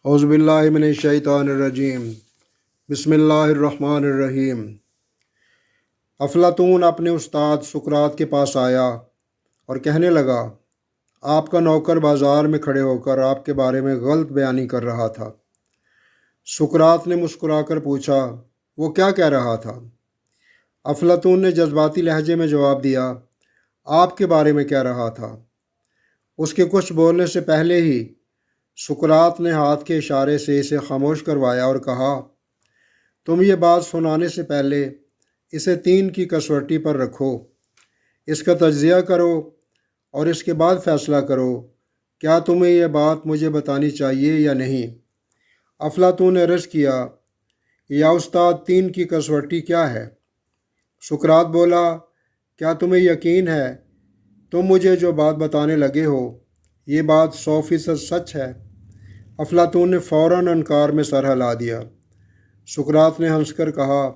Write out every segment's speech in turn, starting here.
औज़ुबिल्लाहि मिनश्शैतानिर्रजीम बिस्मिल्लाहिर्रहमानिर्रहीम। अफलातून अपने उस्ताद सुकरात के पास आया और कहने लगा, आपका नौकर बाज़ार में खड़े होकर आपके बारे में गलत बयानी कर रहा था। सुकरात ने मुस्कुराकर पूछा, वो क्या कह रहा था? अफलातून ने जज्बाती लहजे में जवाब दिया, आपके बारे में कह रहा था। उसके कुछ बोलने से पहले ही सुकरात ने हाथ के इशारे से इसे खामोश करवाया और कहा, तुम ये बात सुनाने से पहले इसे 3 की कसवटी पर रखो, इसका तज्ज़िया करो और इसके बाद फ़ैसला करो क्या तुम्हें यह बात मुझे बतानी चाहिए या नहीं। अफलातून ने अर्ज़ किया, या उस्ताद 3 की कसवटी क्या है? सुकरात बोला, क्या तुम्हें यकीन है तुम मुझे जो बात बताने लगे हो ये बात 100% सच है? अफलातून ने फ़ौरन इनकार में सर हिला दिया। सुकरात ने हंसकर कहा,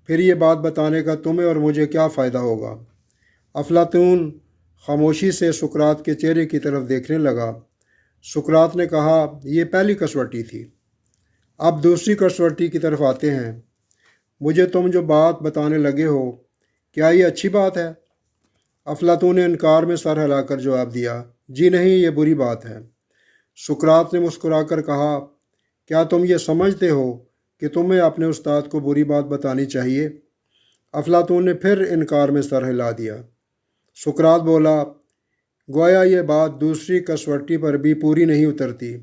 फिर ये बात बताने का तुम्हें और मुझे क्या फ़ायदा होगा? अफलातून खामोशी से सुकरात के चेहरे की तरफ देखने लगा। सुकरात ने कहा, यह पहली कसवटी थी, अब दूसरी कसवटी की तरफ आते हैं। मुझे तुम जो बात बताने लगे हो क्या ये अच्छी बात है? अफलातून ने इनकार में सर हिलाकर जवाब दिया, जी नहीं, ये बुरी बात है। सुकरात ने मुस्कुराकर कहा, क्या तुम ये समझते हो कि तुम्हें अपने उस्ताद को बुरी बात बतानी चाहिए? अफलातून ने फिर इनकार में सर हिला दिया। सुकरात बोला, गोया ये बात दूसरी कसवटी पर भी पूरी नहीं उतरती।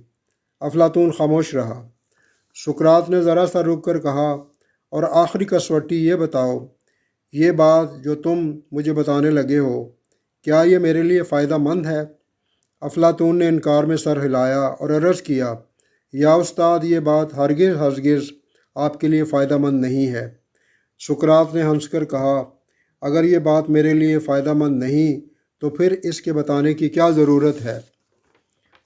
अफलातून खामोश रहा। सुकरात ने ज़रा सा रुक कर कहा, और आखिरी कसवटी ये बताओ, ये बात जो तुम मुझे बताने लगे हो क्या ये मेरे लिए फ़ायदा मंद है? अफलातून ने इनकार में सर हिलाया और अर्ज़ किया, या उस्ताद ये बात हरगिज़ आपके लिए फ़ायदा मंद नहीं है। सुकरात ने हंसकर कहा, अगर ये बात मेरे लिए फ़ायदा मंद नहीं तो फिर इसके बताने की क्या ज़रूरत है?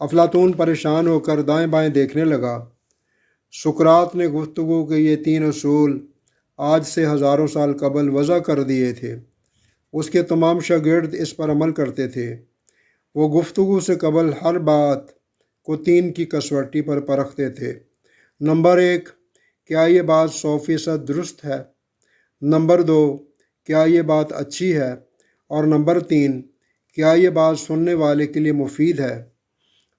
अफलातून परेशान होकर दाएं बाएं देखने लगा। सुकरात ने गुफ्तगू के ये 3 असूल आज से हज़ारों साल कबल वज़ा कर दिए थे। उसके तमाम शागिर्द इस पर अमल करते थे। वो गुफ्तगू से कबल हर बात को 3 की कसवटी पर परखते थे। नंबर 1, क्या ये बात 100% दुरुस्त है? नंबर 2, क्या ये बात अच्छी है? और नंबर 3, क्या ये बात सुनने वाले के लिए मुफीद है?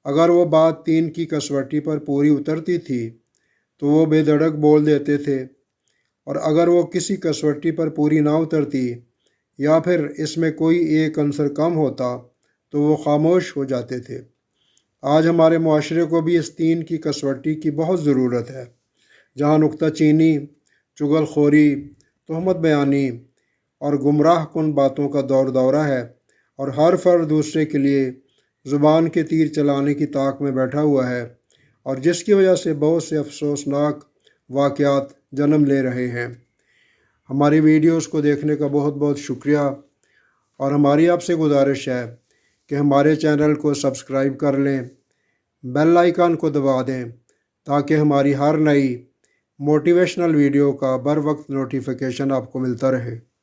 अगर वो बात 3 की कसवटी पर पूरी उतरती थी तो वो बेधड़क बोल देते थे, और अगर वो किसी कसवटी पर पूरी ना उतरती या फिर इसमें कोई एक अंसर कम होता तो वो खामोश हो जाते थे। आज हमारे मुआशरे को भी इस 3 की कसवटी की बहुत ज़रूरत है, जहाँ नुक्ता चीनी, चुगलखोरी, तहमत बयानी और गुमराह कुन बातों का दौर दौरा है, और हर फर्द दूसरे के लिए ज़ुबान के तीर चलाने की ताक में बैठा हुआ है, और जिसकी वजह से बहुत से अफसोसनाक वाक़यात जन्म ले रहे हैं। हमारी वीडियोस को देखने का बहुत बहुत शुक्रिया, और हमारी आपसे गुजारिश है कि हमारे चैनल को सब्सक्राइब कर लें, बेल आइकन को दबा दें ताकि हमारी हर नई मोटिवेशनल वीडियो का बर वक्त नोटिफिकेशन आपको मिलता रहे।